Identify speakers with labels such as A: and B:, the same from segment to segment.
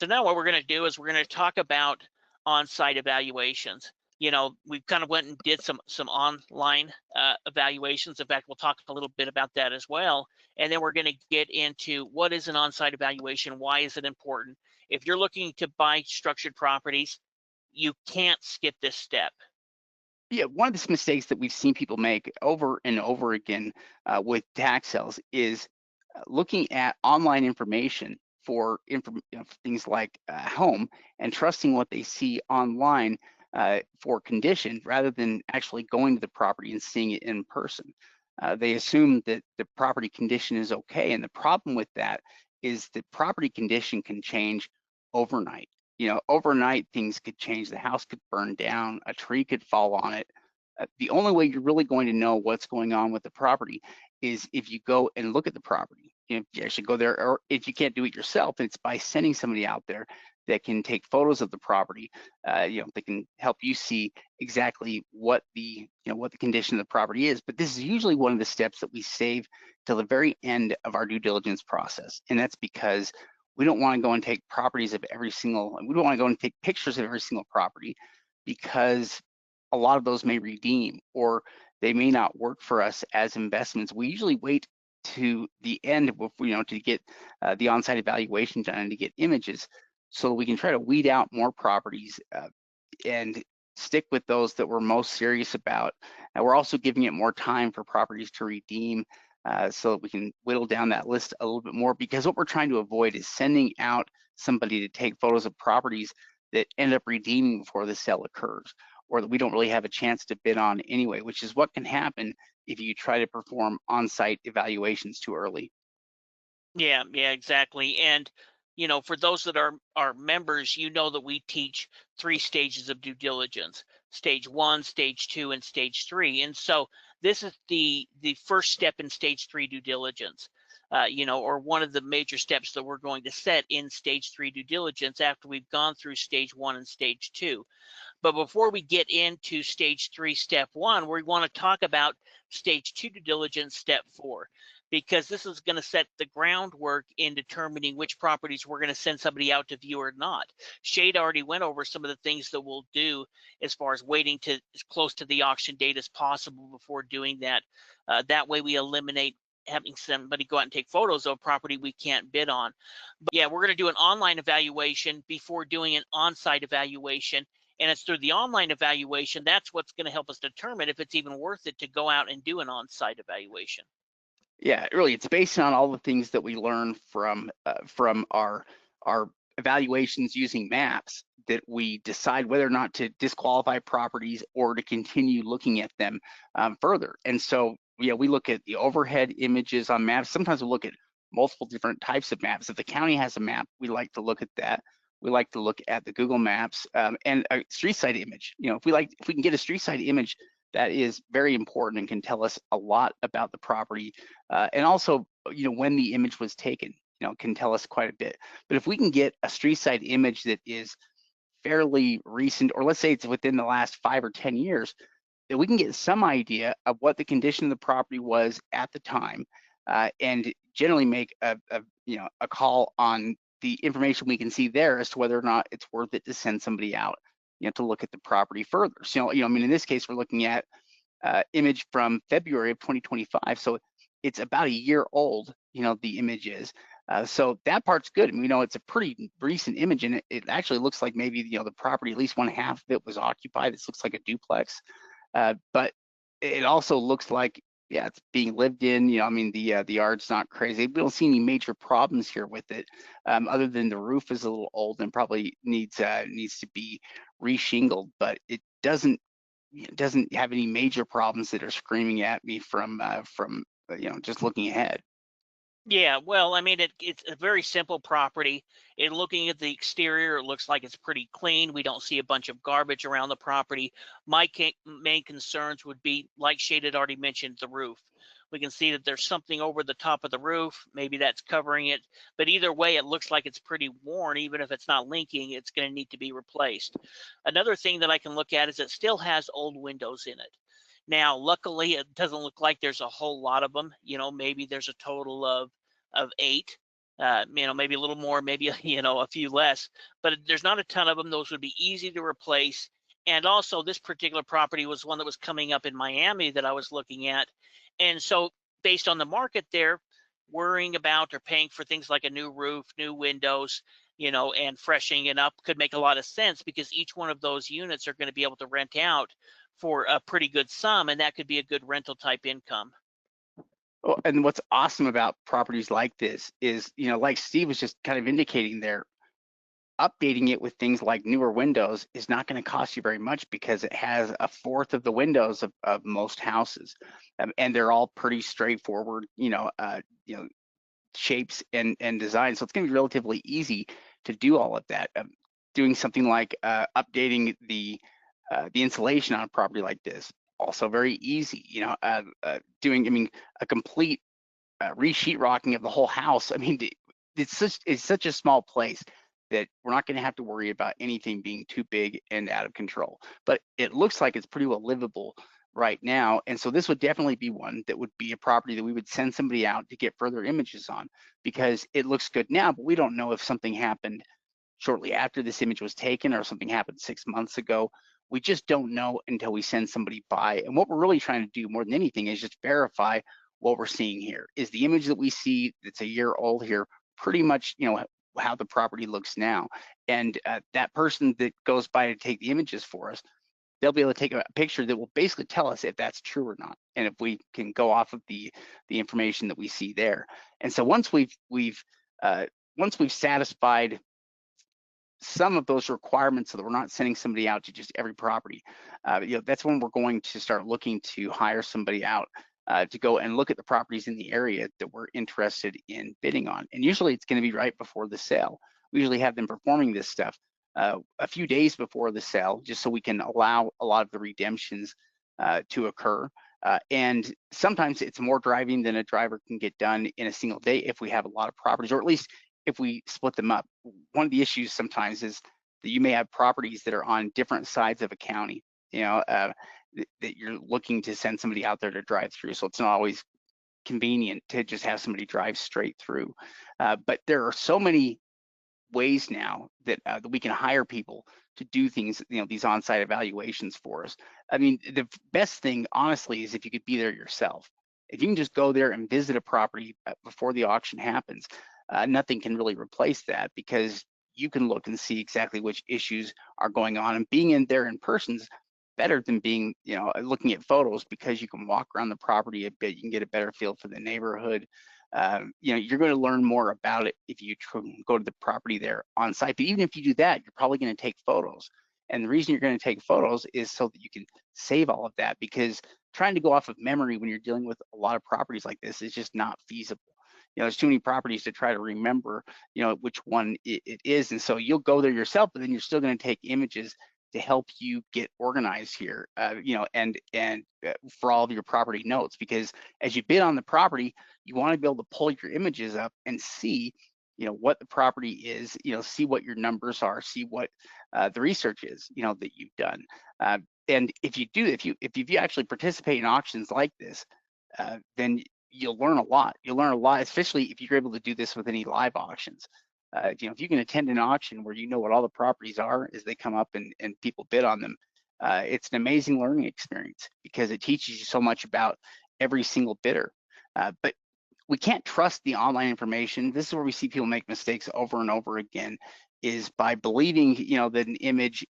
A: So now what we're going to do is we're going to talk about on-site evaluations. We kind of went and did some online evaluations. In fact, we'll talk a little bit about that as well. And then we're going to get into what is an on-site evaluation, why is it important? If you're looking to buy structured properties, you can't skip this step.
B: Yeah, one of the mistakes that we've seen people make over and over again with tax sales is looking at online information for for things like home and trusting what they see online for condition rather than actually going to the property and seeing it in person. They assume that the property condition is okay, and the problem with that is the property condition can change overnight. Overnight things could change. The house could burn down, a tree could fall on it. The only way you're really going to know what's going on with the property is if you go and look at the property. If you actually go there, or if you can't do it yourself, it's by sending somebody out there that can take photos of the property. They can help you see exactly what the condition of the property is. But this is usually one of the steps that we save till the very end of our due diligence process, and that's because we don't want to go and take we don't want to go and take pictures of every single property because a lot of those may redeem or they may not work for us as investments. We usually wait to the end to get the on-site evaluation done and to get images so we can try to weed out more properties and stick with those that we're most serious about. And we're also giving it more time for properties to redeem so that we can whittle down that list a little bit more, because what we're trying to avoid is sending out somebody to take photos of properties that end up redeeming before the sale occurs, or that we don't really have a chance to bid on anyway, which is what can happen if you try to perform on-site evaluations too early.
A: Yeah, yeah, exactly. And for those that are members, that we teach three stages of due diligence: stage one, stage two, and stage three. And so this is the first step in stage three due diligence. Or one of the major steps that we're going to set in stage three due diligence after we've gone through stage one and stage two. But before we get into stage three, step one, we want to talk about stage two due diligence, step four, because this is going to set the groundwork in determining which properties we're going to send somebody out to view or not. Shade already went over some of the things that we'll do as far as waiting to as close to the auction date as possible before doing that. That way we eliminate having somebody go out and take photos of a property we can't bid on. But yeah, we're going to do an online evaluation before doing an on-site evaluation. And it's through the online evaluation that's what's going to help us determine if it's even worth it to go out and do an on-site evaluation.
B: Yeah, really, it's based on all the things that we learn from our evaluations using maps that we decide whether or not to disqualify properties or to continue looking at them further. And so, yeah, we look at the overhead images on maps. Sometimes we look at multiple different types of maps. If the county has a map, we like to look at that. We like to look at the Google Maps and a street side image. If we can get a street side image, that is very important and can tell us a lot about the property, and also when the image was taken, can tell us quite a bit. But if we can get a street side image that is fairly recent, or let's say it's within the last 5 or 10 years, that we can get some idea of what the condition of the property was at the time, and generally make a call on the information we can see there as to whether or not it's worth it to send somebody out to look at the property further. So I mean, in this case we're looking at image from February of 2025, so it's about a year old. The image is. So that part's good. And it's a pretty recent image, and it actually looks like maybe the property, at least one half of it was occupied. This looks like a duplex, but it also looks like, yeah, it's being lived in. I mean, the yard's not crazy. We don't see any major problems here with it, other than the roof is a little old and probably needs to be reshingled. But it doesn't have any major problems that are screaming at me from just looking ahead.
A: Yeah, well, I mean, it's a very simple property. In looking at the exterior, it looks like it's pretty clean. We don't see a bunch of garbage around the property. My main concerns would be, like Shade had already mentioned, the roof. We can see that there's something over the top of the roof. Maybe that's covering it. But either way, it looks like it's pretty worn. Even if it's not linking, it's going to need to be replaced. Another thing that I can look at is it still has old windows in it. Now, luckily, it doesn't look like there's a whole lot of them. Maybe there's a total of eight. Maybe a little more, maybe a few less, but there's not a ton of them. Those would be easy to replace. And also, this particular property was one that was coming up in Miami that I was looking at, and so based on the market there, worrying about or paying for things like a new roof, new windows, and freshening it up could make a lot of sense because each one of those units are going to be able to rent out for a pretty good sum, and that could be a good rental type income.
B: Well, and what's awesome about properties like this is, like Steve was just kind of indicating there, updating it with things like newer windows is not going to cost you very much because it has a fourth of the windows of most houses, and they're all pretty straightforward, shapes and designs. So it's going to be relatively easy to do all of that. Doing something like updating the insulation on a property like this, also very easy. Doing, a complete re-sheetrocking of the whole house. It's such a small place that we're not going to have to worry about anything being too big and out of control. But it looks like it's pretty well livable right now. And so this would definitely be one that would be a property that we would send somebody out to get further images on, because it looks good now, but we don't know if something happened shortly after this image was taken or something happened 6 months ago. We just don't know until we send somebody by. And what we're really trying to do more than anything is just verify what we're seeing here. Is the image that we see that's a year old here pretty much, how the property looks now? And that person that goes by to take the images for us, they'll be able to take a picture that will basically tell us if that's true or not, and if we can go off of the information that we see there. And so once we've satisfied some of those requirements so that we're not sending somebody out to just every property, that's when we're going to start looking to hire somebody out to go and look at the properties in the area that we're interested in bidding on. And usually it's going to be right before the sale. We usually have them performing this stuff a few days before the sale, just so we can allow a lot of the redemptions to occur. And sometimes it's more driving than a driver can get done in a single day if we have a lot of properties, or at least if we split them up. One of the issues sometimes is that you may have properties that are on different sides of a county, that you're looking to send somebody out there to drive through. So it's not always convenient to just have somebody drive straight through. But there are so many ways now that we can hire people to do things, these on-site evaluations for us. The best thing, honestly, is if you could be there yourself. If you can just go there and visit a property before the auction happens, nothing can really replace that, because you can look and see exactly which issues are going on. And being in there in person's better than being, looking at photos, because you can walk around the property a bit. You can get a better feel for the neighborhood. You're going to learn more about it if you go to the property there on site. But even if you do that, you're probably going to take photos. And the reason you're going to take photos is so that you can save all of that, because trying to go off of memory when you're dealing with a lot of properties like this is just not feasible. There's too many properties to try to remember, which one it is. And so you'll go there yourself, but then you're still going to take images to help you get organized here, and for all of your property notes, because as you bid on the property, you want to be able to pull your images up and see, what the property is, see what your numbers are, see what the research is, that you've done. And if you actually participate in auctions like this, then you'll learn a lot. You'll learn a lot, especially if you're able to do this with any live auctions. If you can attend an auction where you know what all the properties are as they come up and people bid on them, it's an amazing learning experience, because it teaches you so much about every single bidder. But we can't trust the online information. This is where we see people make mistakes over and over again, is by believing, that an image,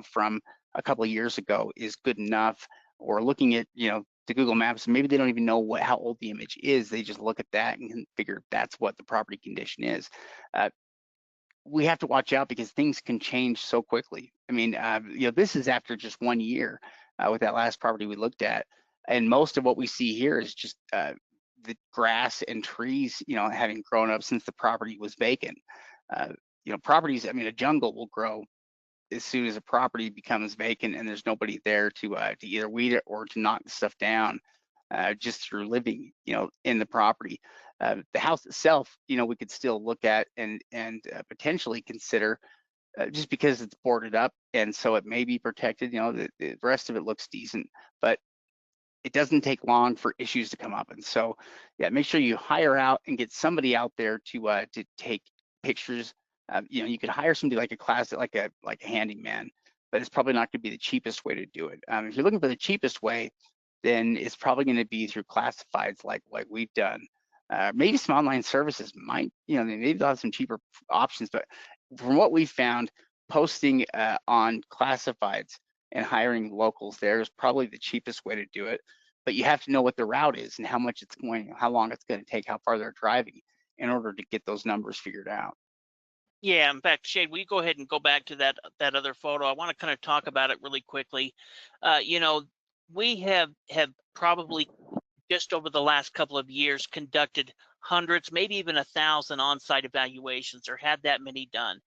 B: from a couple of years ago is good enough, or looking at, the Google Maps. Maybe they don't even know how old the image is. They just look at that and can figure that's what the property condition is. We have to watch out, because things can change so quickly. This is after just 1 year with that last property we looked at. And most of what we see here is just the grass and trees, having grown up since the property was vacant. Properties, a jungle will grow as soon as a property becomes vacant and there's nobody there to either weed it or to knock the stuff down, just through living, in the property. The house itself, we could still look at and potentially consider, just because it's boarded up and so it may be protected. The rest of it looks decent, but it doesn't take long for issues to come up. And so, yeah, make sure you hire out and get somebody out there to take pictures. You know, you could hire somebody like a class, like a handyman, but it's probably not going to be the cheapest way to do it. If you're looking for the cheapest way, then it's probably going to be through classifieds like we've done. Maybe some online services might, you know, maybe they'll have some cheaper options, but from what we found, posting on classifieds and hiring locals there is probably the cheapest way to do it. But you have to know what the route is and how much it's going, how long it's going to take, how far they're driving in order to get those numbers figured out.
A: Yeah, in fact, Shade, we go ahead and go back to that other photo. I want to kind of talk about it really quickly. You know, we have probably just over the last couple of years conducted hundreds, maybe even 1,000 on-site evaluations, or had that many done.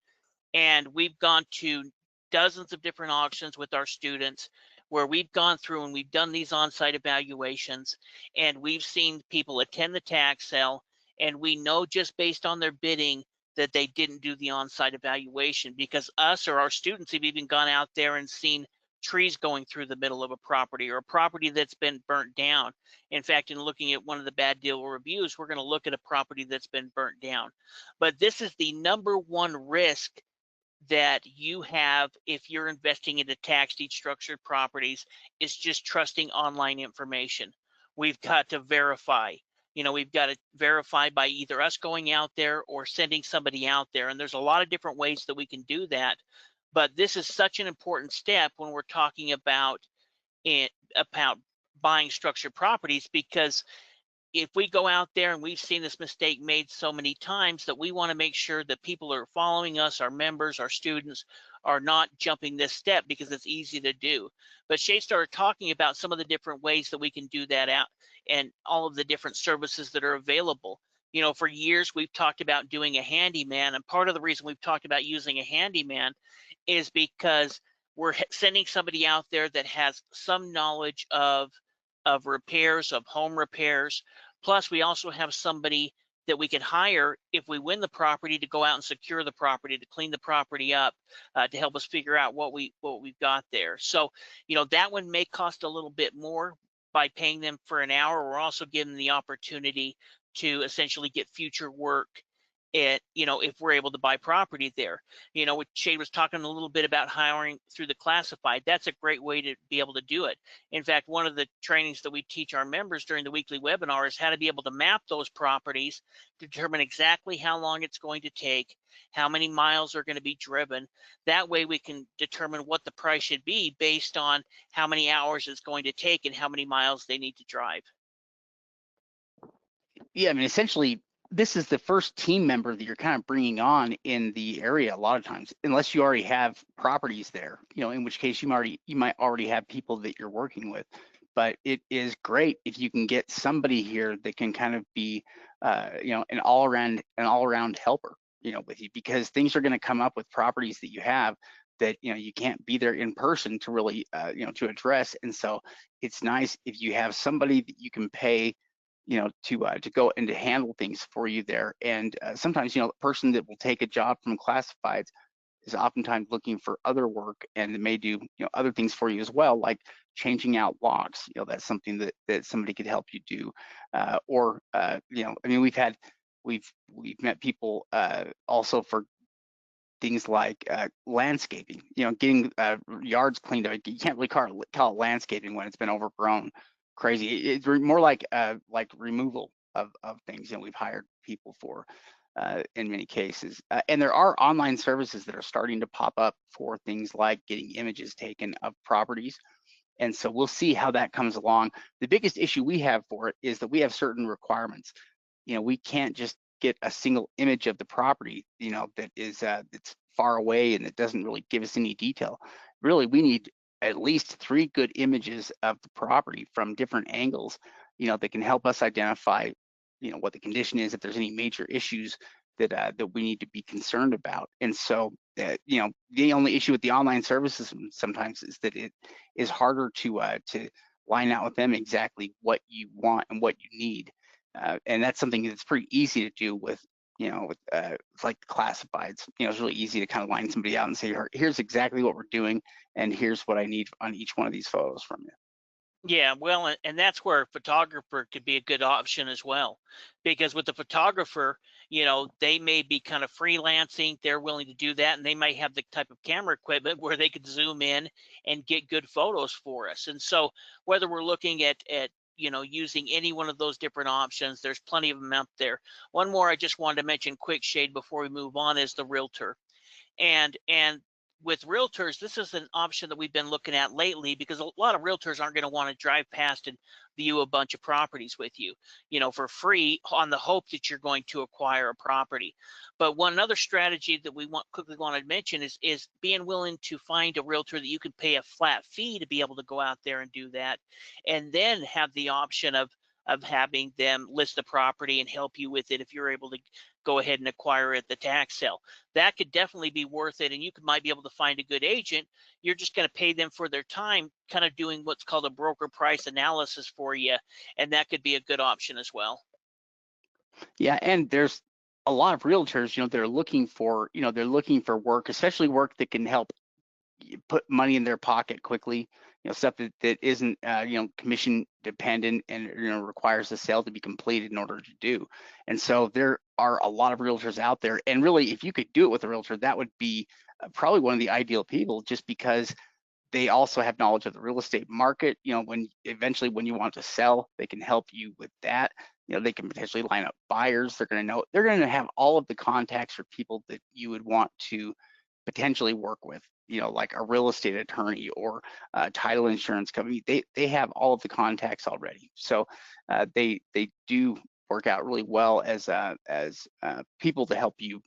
A: And we've gone to dozens of different auctions with our students where we've gone through and we've done these on-site evaluations, and we've seen people attend the tax sale, and we know just based on their bidding that they didn't do the on-site evaluation, because us or our students have even gone out there and seen trees going through the middle of a property, or a property that's been burnt down. In fact, in looking at one of the bad deal reviews, we're going to look at a property that's been burnt down. But this is the number one risk that you have if you're investing into tax deed structured properties, is just trusting online information. We've got to verify. You know, we've got to verify by either us going out there or sending somebody out there. And there's a lot of different ways that we can do that. But this is such an important step when we're talking about buying structured properties, because if we go out there, and we've seen this mistake made so many times, that we want to make sure that people are following us, our members, our students, are not jumping this step, because it's easy to do. But Shay started talking about some of the different ways that we can do that out, and all of the different services that are available. You know, for years we've talked about doing a handyman, and part of the reason we've talked about using a handyman is because we're sending somebody out there that has some knowledge of repairs, of home repairs. Plus, we also have somebody that we can hire if we win the property to go out and secure the property, to clean the property up, to help us figure out what we've got there. So, you know, that one may cost a little bit more by paying them for an hour. We're also giving them the opportunity to essentially get future work it, you know, if we're able to buy property there. You know, what Shade was talking a little bit about hiring through the classified, that's a great way to be able to do it. In fact, one of the trainings that we teach our members during the weekly webinar is how to be able to map those properties, to determine exactly how long it's going to take, how many miles are going to be driven. That way we can determine what the price should be based on how many hours it's going to take and how many miles they need to drive.
B: Yeah, I mean, essentially, this is the first team member that you're kind of bringing on in the area a lot of times, unless you already have properties there, you know, in which case you might already have people that you're working with. But it is great if you can get somebody here that can kind of be, you know, an all around helper, you know, with you, because things are going to come up with properties that you have that, you know, you can't be there in person to really, you know, to address. And so it's nice if you have somebody that you can pay, you know, to go and to handle things for you there. And sometimes, you know, the person that will take a job from classifieds is oftentimes looking for other work, and they may do, you know, other things for you as well, like changing out locks. You know, that's something that somebody could help you do. You know, I mean, we've met people also for things like landscaping, you know, getting yards cleaned up. You can't really call it landscaping when it's been overgrown. Crazy. It's more like removal of things. You know, we've hired people for in many cases. And there are online services that are starting to pop up for things like getting images taken of properties. And so we'll see how that comes along. The biggest issue we have for it is that we have certain requirements. You know, we can't just get a single image of the property, you know, that is that's far away and it doesn't really give us any detail. Really, we need at least 3 good images of the property from different angles, you know, that can help us identify, you know, what the condition is, if there's any major issues that we need to be concerned about. And so, you know, the only issue with the online services sometimes is that it is harder to line out with them exactly what you want and what you need. And that's something that's pretty easy to do with, you know, with like the classifieds. You know, it's really easy to kind of line somebody out and say, here's exactly what we're doing, and here's what I need on each one of these photos from you.
A: Yeah, well, and that's where a photographer could be a good option as well. Because with the photographer, they may be kind of freelancing, they're willing to do that, and they might have the type of camera equipment where they could zoom in and get good photos for us. And so whether we're looking at using any one of those different options, there's plenty of them out there. One more I just wanted to mention quick, Shade, before we move on, is the realtor. And with realtors, this is an option that we've been looking at lately because a lot of realtors aren't going to want to drive past and view a bunch of properties with you, for free on the hope that you're going to acquire a property. But one other strategy that we quickly want to mention is being willing to find a realtor that you can pay a flat fee to be able to go out there and do that, and then have the option of having them list the property and help you with it if you're able to go ahead and acquire it at the tax sale. That could definitely be worth it, and might be able to find a good agent. You're just going to pay them for their time, kind of doing what's called a broker price analysis for you, and that could be a good option as well.
B: Yeah, and there's a lot of realtors, they're looking for, they're looking for work, especially work that can help put money in their pocket quickly, stuff that isn't, commission dependent and, requires the sale to be completed in order to do. And so there are a lot of realtors out there. And really, if you could do it with a realtor, that would be probably one of the ideal people, just because they also have knowledge of the real estate market. When eventually when you want to sell, they can help you with that. They can potentially line up buyers. They're going to have all of the contacts for people that you would want to potentially work with, like a real estate attorney or a title insurance company. They have all of the contacts already. So they do work out really well as people to help you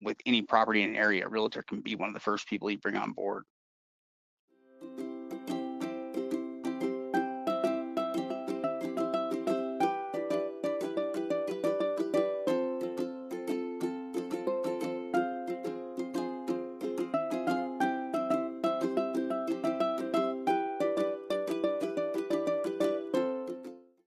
B: with any property in an area. A realtor can be one of the first people you bring on board.